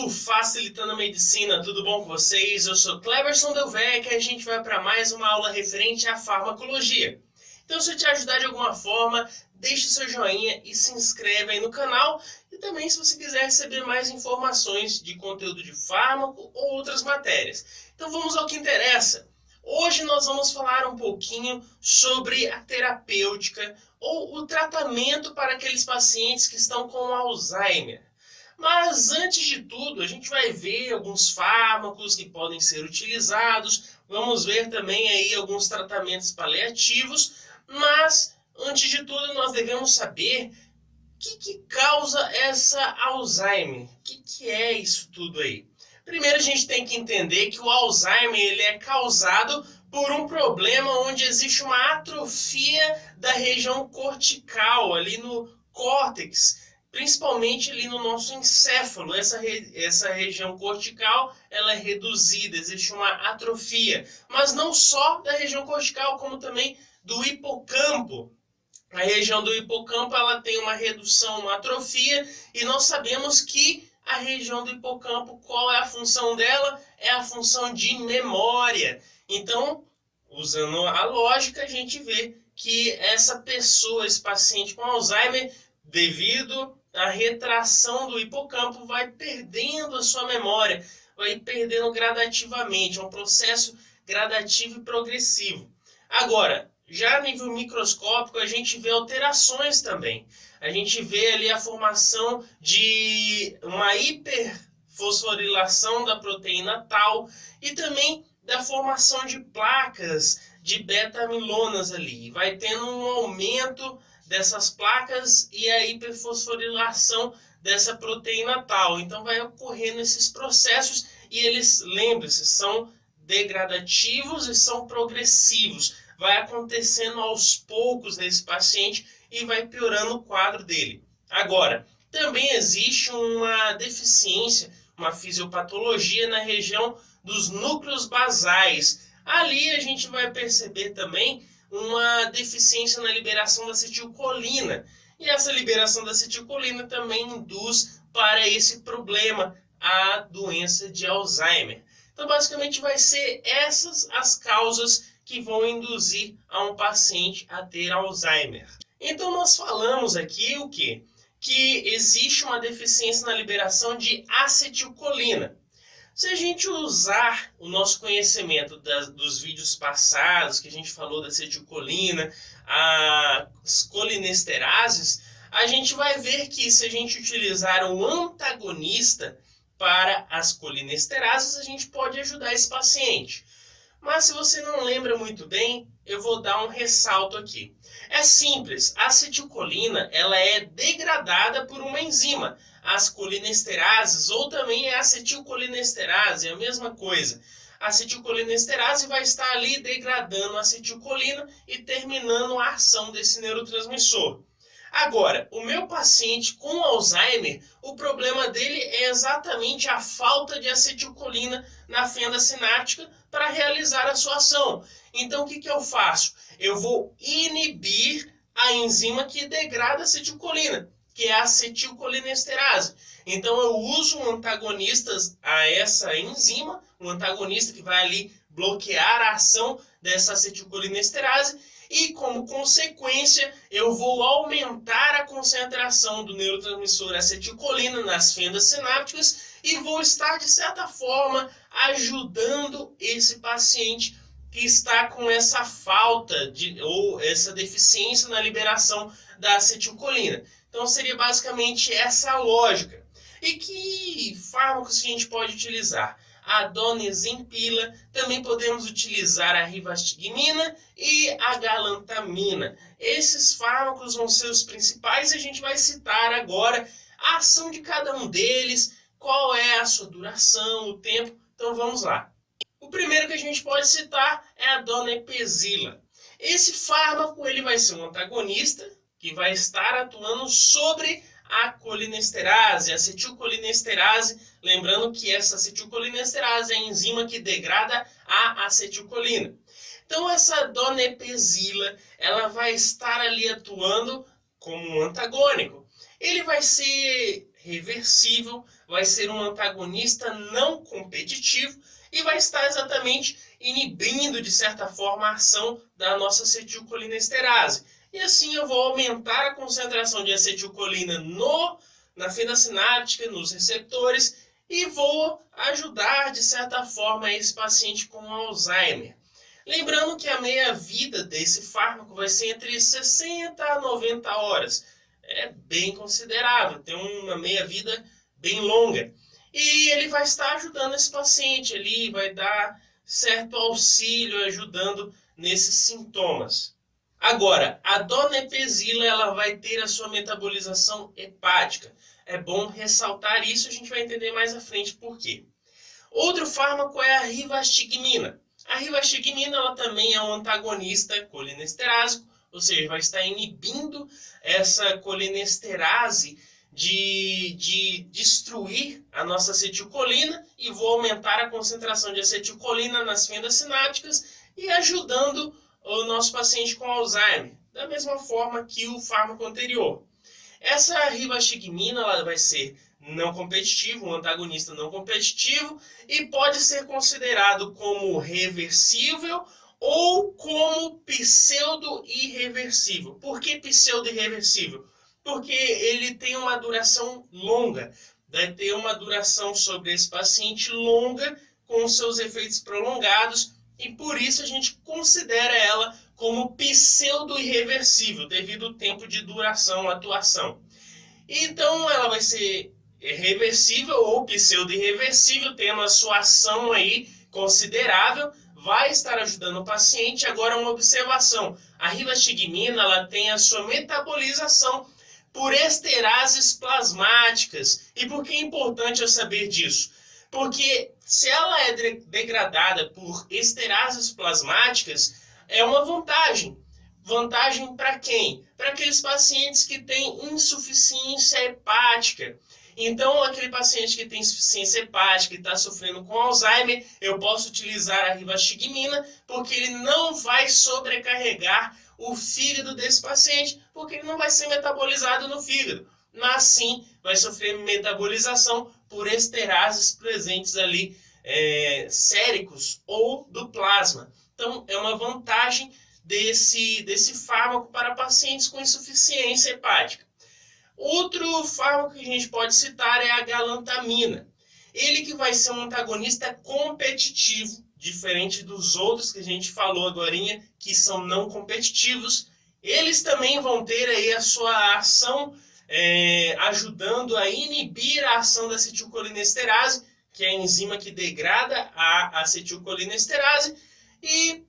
do Facilitando a Medicina, tudo bom com vocês? Eu sou Cleverson Delvec e a gente vai para mais uma aula referente à farmacologia. Então, se eu te ajudar de alguma forma, deixe seu joinha e se inscreve aí no canal. E também, se você quiser receber mais informações de conteúdo de fármaco ou outras matérias. Então, vamos ao que interessa. Hoje nós vamos falar um pouquinho sobre a terapêutica ou o tratamento para aqueles pacientes que estão com Alzheimer. Mas antes de tudo, a gente vai ver alguns fármacos que podem ser utilizados, vamos ver também aí alguns tratamentos paliativos, mas antes de tudo nós devemos saber o que causa essa Alzheimer. O que é isso tudo aí? Primeiro a gente tem que entender que o Alzheimer ele é causado por um problema onde existe uma atrofia da região cortical, ali no córtex, principalmente ali no nosso encéfalo. Essa região cortical ela é reduzida, existe uma atrofia. Mas não só da região cortical, como também do hipocampo. A região do hipocampo ela tem uma redução, uma atrofia, e nós sabemos que a região do hipocampo, qual é a função dela? É a função de memória. Então, usando a lógica, a gente vê que essa pessoa, esse paciente com Alzheimer, devido à retração do hipocampo, vai perdendo a sua memória, vai perdendo gradativamente, é um processo gradativo e progressivo. Agora, já a nível microscópico, a gente vê alterações também. A gente vê ali a formação de uma hiperfosforilação da proteína tal e também da formação de placas de beta-amilonas ali. Vai tendo um aumento dessas placas e a hiperfosforilação dessa proteína tal. Então vai ocorrendo esses processos e eles, lembre-se, são degradativos e são progressivos. Vai acontecendo aos poucos nesse paciente e vai piorando o quadro dele. Agora, também existe uma deficiência, uma fisiopatologia na região dos núcleos basais. Ali a gente vai perceber também uma deficiência na liberação da acetilcolina. E essa liberação da acetilcolina também induz para esse problema, a doença de Alzheimer. Então, basicamente, vai ser essas as causas que vão induzir a um paciente a ter Alzheimer. Então, nós falamos aqui o quê? Que existe uma deficiência na liberação de acetilcolina. Se a gente usar o nosso conhecimento dos vídeos passados, que a gente falou da acetilcolina, as colinesterases, a gente vai ver que se a gente utilizar um antagonista para as colinesterases, a gente pode ajudar esse paciente. Mas se você não lembra muito bem, eu vou dar um ressalto aqui. É simples, a acetilcolina ela é degradada por uma enzima, as colinesterases, ou também a acetilcolinesterase, é a mesma coisa. A acetilcolinesterase vai estar ali degradando a acetilcolina e terminando a ação desse neurotransmissor. Agora, o meu paciente com Alzheimer, o problema dele é exatamente a falta de acetilcolina na fenda sináptica para realizar a sua ação. Então, o que eu faço? Eu vou inibir a enzima que degrada a acetilcolina, que é a acetilcolinesterase. Então, eu uso um antagonista a essa enzima, um antagonista que vai ali bloquear a ação dessa acetilcolinesterase, e como consequência eu vou aumentar a concentração do neurotransmissor acetilcolina nas fendas sinápticas e vou estar, de certa forma, ajudando esse paciente que está com essa falta ou essa deficiência na liberação da acetilcolina. Então seria basicamente essa a lógica. E que fármacos que a gente pode utilizar? A donezempila, também podemos utilizar a rivastigmina e a galantamina. Esses fármacos vão ser os principais e a gente vai citar agora a ação de cada um deles, qual é a sua duração, o tempo. Então vamos lá. O primeiro que a gente pode citar é a donepezila. Esse fármaco ele vai ser um antagonista que vai estar atuando sobre a colinesterase, a acetilcolinesterase, lembrando que essa acetilcolinesterase é a enzima que degrada a acetilcolina. Então essa donepezila, ela vai estar ali atuando como um antagônico. Ele vai ser reversível, vai ser um antagonista não competitivo e vai estar exatamente inibindo, de certa forma, a ação da nossa acetilcolinesterase. E assim eu vou aumentar a concentração de acetilcolina na fenda sináptica, nos receptores, e vou ajudar, de certa forma, esse paciente com Alzheimer. Lembrando que a meia-vida desse fármaco vai ser entre 60 a 90 horas. É bem considerável, tem uma meia-vida bem longa. E ele vai estar ajudando esse paciente ali, vai dar certo auxílio, ajudando nesses sintomas. Agora, a donepezila ela vai ter a sua metabolização hepática. É bom ressaltar isso, a gente vai entender mais à frente por quê. Outro fármaco é a rivastigmina. A rivastigmina ela também é um antagonista colinesterase, ou seja, vai estar inibindo essa colinesterase de destruir a nossa acetilcolina e vou aumentar a concentração de acetilcolina nas fendas sinápticas e ajudando o nosso paciente com Alzheimer, da mesma forma que o fármaco anterior. Essa rivastigmina ela vai ser não competitivo, um antagonista não competitivo, e pode ser considerado como reversível ou como pseudo-irreversível. Por que pseudo-irreversível? Porque ele tem uma duração longa, vai ter uma duração sobre esse paciente longa, com seus efeitos prolongados, e por isso a gente considera ela como pseudo-irreversível, devido ao tempo de duração, atuação. Então ela vai ser reversível ou pseudo-irreversível, tendo a sua ação aí considerável, vai estar ajudando o paciente. Agora uma observação, a rivastigmina ela tem a sua metabolização por esterases plasmáticas. E por que é importante eu saber disso? Porque se ela é degradada por esterases plasmáticas, é uma vantagem. Vantagem para quem? Para aqueles pacientes que têm insuficiência hepática. Então, aquele paciente que tem insuficiência hepática e está sofrendo com Alzheimer, eu posso utilizar a rivastigmina, porque ele não vai sobrecarregar o fígado desse paciente, porque ele não vai ser metabolizado no fígado, mas sim vai sofrer metabolização por esterases presentes ali, séricos ou do plasma. Então, é uma vantagem desse fármaco para pacientes com insuficiência hepática. Outro fármaco que a gente pode citar é a galantamina. Ele que vai ser um antagonista competitivo, diferente dos outros que a gente falou agorinha, que são não competitivos. Eles também vão ter aí a sua ação ajudando a inibir a ação da acetilcolinesterase, que é a enzima que degrada a acetilcolinesterase, e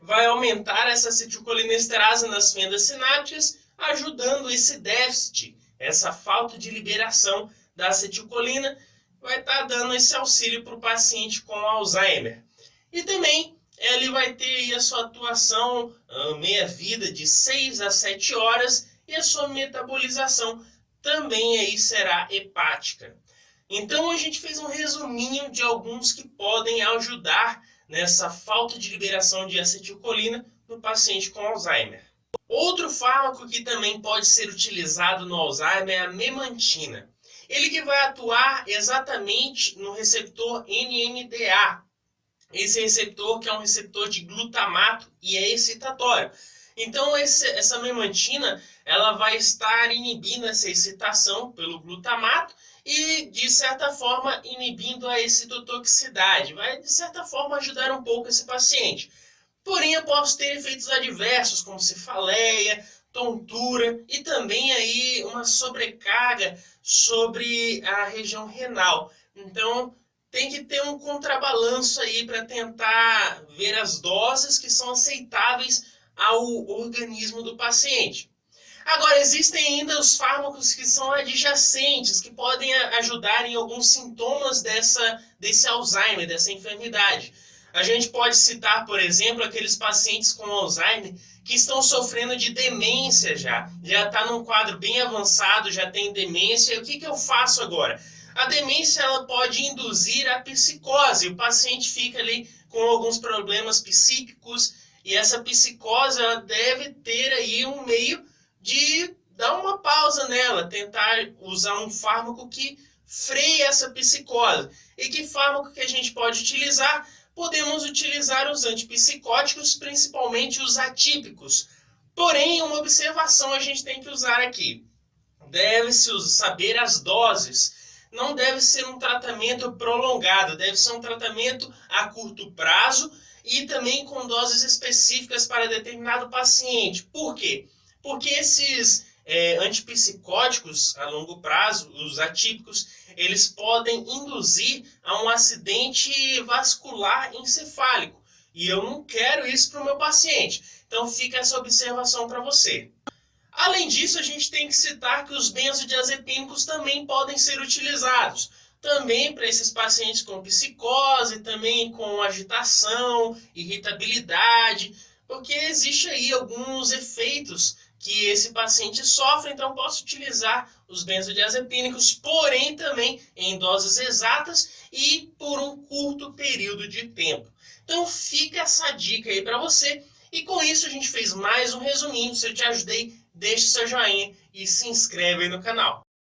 vai aumentar essa acetilcolinesterase nas fendas sinápticas, ajudando esse déficit, essa falta de liberação da acetilcolina, vai estar dando esse auxílio para o paciente com Alzheimer. E também ele vai ter a sua atuação meia-vida de 6 a 7 horas e a sua metabolização também aí será hepática. Então a gente fez um resuminho de alguns que podem ajudar nessa falta de liberação de acetilcolina no paciente com Alzheimer. Outro fármaco que também pode ser utilizado no Alzheimer é a memantina. Ele que vai atuar exatamente no receptor NMDA. Esse receptor que é um receptor de glutamato e é excitatório. Então essa memantina ela vai estar inibindo essa excitação pelo glutamato e, de certa forma, inibindo a excitotoxicidade. Vai, de certa forma, ajudar um pouco esse paciente. Porém, eu posso ter efeitos adversos, como cefaleia, tontura e também aí uma sobrecarga sobre a região renal. Então, tem que ter um contrabalanço aí para tentar ver as doses que são aceitáveis ao organismo do paciente. Agora, existem ainda os fármacos que são adjacentes, que podem ajudar em alguns sintomas desse Alzheimer, dessa enfermidade. A gente pode citar, por exemplo, aqueles pacientes com Alzheimer que estão sofrendo de demência já está num quadro bem avançado, já tem demência. E o que eu faço agora? A demência ela pode induzir a psicose, o paciente fica ali com alguns problemas psíquicos e essa psicose ela deve ter aí um meio de dar uma pausa nela, tentar usar um fármaco que freie essa psicose. E que fármaco que a gente pode utilizar? Podemos utilizar os antipsicóticos, principalmente os atípicos. Porém, uma observação a gente tem que usar aqui. Deve-se saber as doses. Não deve ser um tratamento prolongado, deve ser um tratamento a curto prazo e também com doses específicas para determinado paciente. Por quê? Porque esses antipsicóticos a longo prazo, os atípicos, eles podem induzir a um acidente vascular encefálico. E eu não quero isso para o meu paciente. Então fica essa observação para você. Além disso, a gente tem que citar que os benzodiazepínicos também podem ser utilizados. Também para esses pacientes com psicose, também com agitação, irritabilidade, porque existe aí alguns efeitos que esse paciente sofre, então posso utilizar os benzodiazepínicos, porém também em doses exatas e por um curto período de tempo. Então fica essa dica aí para você. E com isso a gente fez mais um resuminho. Se eu te ajudei, deixe seu joinha e se inscreve aí no canal.